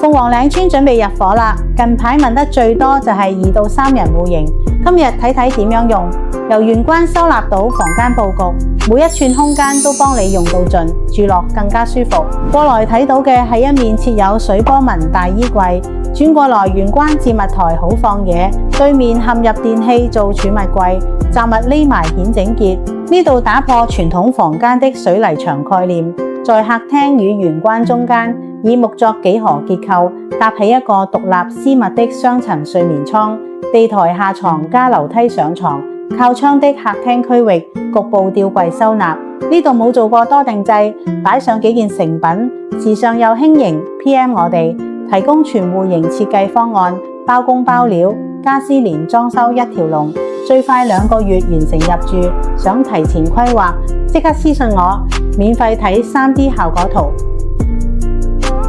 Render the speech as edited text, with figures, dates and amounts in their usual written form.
鳳凰嶺村準備入伙啦！近排問得最多就係2到3人戶型，今日睇睇點樣用。由玄關收納到房間佈局，每一寸空間都幫你用到盡，住落更加舒服。過來睇到嘅係一面設有水波紋大衣櫃，轉過來玄關置物台好放嘢，對面嵌入電器做儲物櫃，雜物匿埋顯整潔。呢度打破傳統房間的水泥牆概念，在客廳與玄關中間，以木作幾何結構搭起一個獨立私密的雙層睡眠倉，地台下床加樓梯上床。靠窗的客廳區域局部吊櫃收納，呢度冇做過多定製，擺上幾件成品，時尚又輕盈。PM 我哋提供全戶型設計方案，包工包料，家私連裝修一條龍，最快2個月完成入住。想提前規劃，即刻私信我，免費睇3D 效果圖。